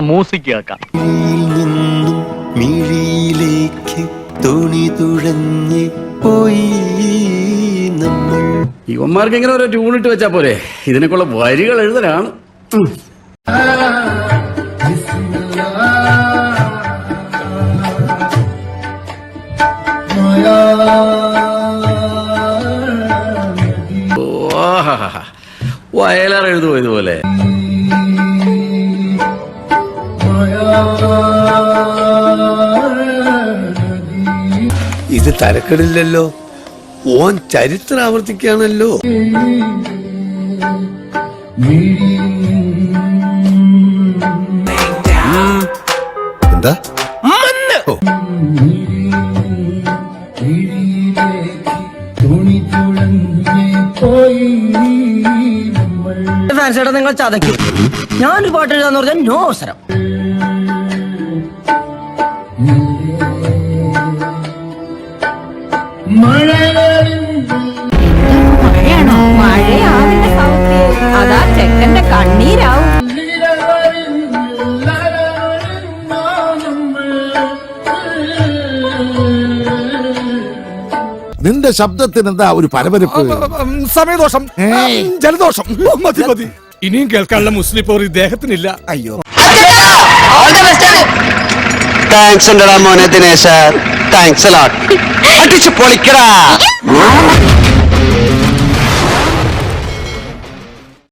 Music കേൾക്കാം. ഇവന്മാർക്ക് ഇങ്ങനെ ഓരോ ട്യൂണിട്ട് വെച്ചാ പോരെ, ഇതിനൊക്കെയുള്ള വരികൾ എഴുതലാണ്. വയലാർ എഴുതുമോ ഇതുപോലെ? ഇത് തരക്കെടില്ലല്ലോ, ഓൻ ചരിത്രം ആവർത്തിക്കുകയാണല്ലോ. എന്താ ഫാൻസേട്ടാ നിങ്ങൾ ചതയ്ക്കും. ഞാനൊരു പാട്ട് എഴുതാന്ന് പറഞ്ഞാൽ നോ അവസരം. മഴയാണോ? മഴയാവില്ല സൗത്ത്, അതാ ചെക്കന്റെ കണ്ണീരാവും. നിന്റെ ശബ്ദത്തിന് എന്താ ഒരു പരപരപ്പ്? സമയദോഷം, ജലദോഷം. മതി മതി, ഇനിയും കേൾക്കാനുള്ള മുസ്ലിം പോർ ഇദ്ദേഹത്തിനില്ല. അയ്യോ, താങ്ക്സ് ഉണ്ടടാ മോനെ ദിനേശ, താങ്ക്സ് അടിച്ചു പൊളിക്കടാ.